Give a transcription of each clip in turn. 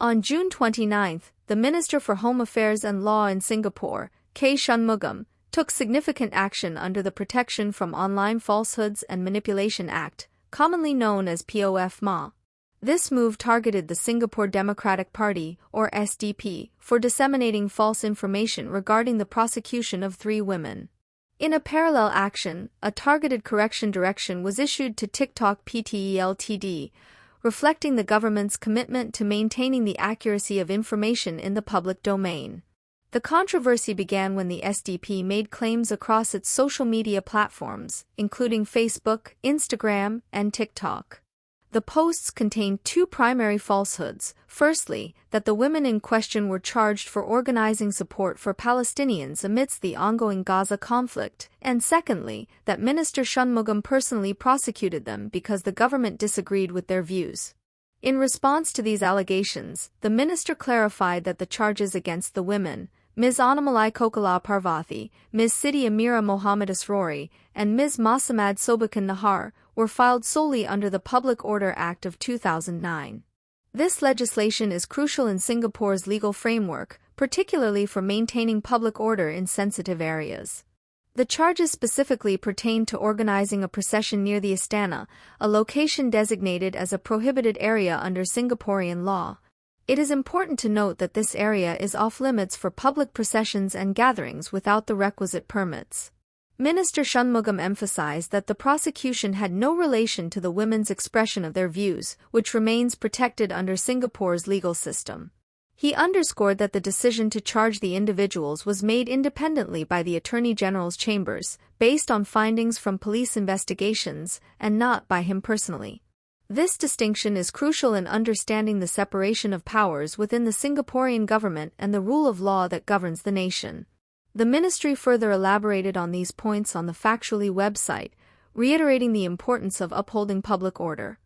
On June 29, the Minister for Home Affairs and Law in Singapore, K. Shanmugam, took significant action under the Protection from Online Falsehoods and Manipulation Act, commonly known as POFMA. This move targeted the Singapore Democratic Party, or SDP, for disseminating false information regarding the prosecution of 3 women. In a parallel action, a targeted correction direction was issued to TikTok Pte Ltd, reflecting the government's commitment to maintaining the accuracy of information in the public domain. The controversy began when the SDP made claims across its social media platforms, including Facebook, Instagram, and TikTok. The posts contained 2 primary falsehoods. Firstly, that the women in question were charged for organizing support for Palestinians amidst the ongoing Gaza conflict, and secondly, that Minister Shanmugam personally prosecuted them because the government disagreed with their views. In response to these allegations, the minister clarified that the charges against the women, Ms. Anamalai Kokala Parvathy, Ms. Siti Amira Mohammed Asrori, and Ms. Masamad Sobakan Nahar, were filed solely under the Public Order Act of 2009. This legislation is crucial in Singapore's legal framework, particularly for maintaining public order in sensitive areas. The charges specifically pertain to organizing a procession near the Istana, a location designated as a prohibited area under Singaporean law. It is important to note that this area is off-limits for public processions and gatherings without the requisite permits. Minister Shanmugam emphasized that the prosecution had no relation to the women's expression of their views, which remains protected under Singapore's legal system. He underscored that the decision to charge the individuals was made independently by the Attorney General's chambers, based on findings from police investigations, and not by him personally. This distinction is crucial in understanding the separation of powers within the Singaporean government and the rule of law that governs the nation. The ministry further elaborated on these points on the Factually website, reiterating the importance of upholding public order.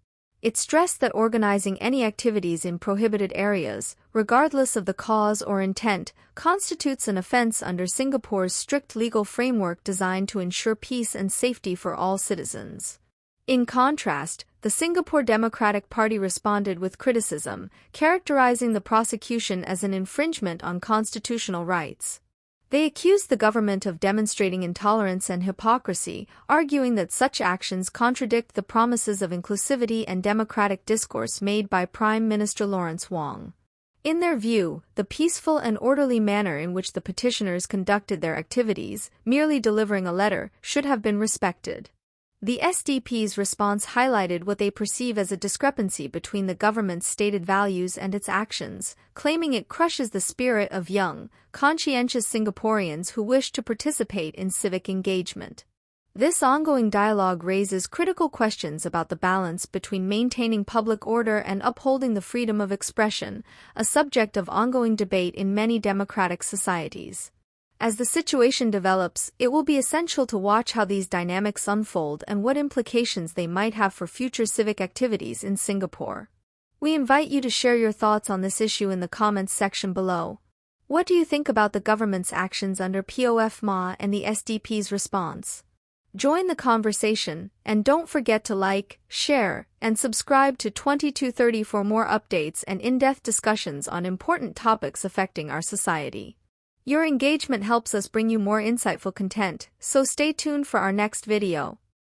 It stressed that organizing any activities in prohibited areas, regardless of the cause or intent, constitutes an offence under Singapore's strict legal framework designed to ensure peace and safety for all citizens. In contrast, the Singapore Democratic Party responded with criticism, characterizing the prosecution as an infringement on constitutional rights. They accused the government of demonstrating intolerance and hypocrisy, arguing that such actions contradict the promises of inclusivity and democratic discourse made by Prime Minister Lawrence Wong. In their view, the peaceful and orderly manner in which the petitioners conducted their activities, merely delivering a letter, should have been respected. The SDP's response highlighted what they perceive as a discrepancy between the government's stated values and its actions, claiming it crushes the spirit of young, conscientious Singaporeans who wish to participate in civic engagement. This ongoing dialogue raises critical questions about the balance between maintaining public order and upholding the freedom of expression, a subject of ongoing debate in many democratic societies. As the situation develops, it will be essential to watch how these dynamics unfold and what implications they might have for future civic activities in Singapore. We invite you to share your thoughts on this issue in the comments section below. What do you think about the government's actions under POFMA and the SDP's response? Join the conversation, and don't forget to like, share, and subscribe to 2230 for more updates and in-depth discussions on important topics affecting our society. Your engagement helps us bring you more insightful content, so stay tuned for our next video.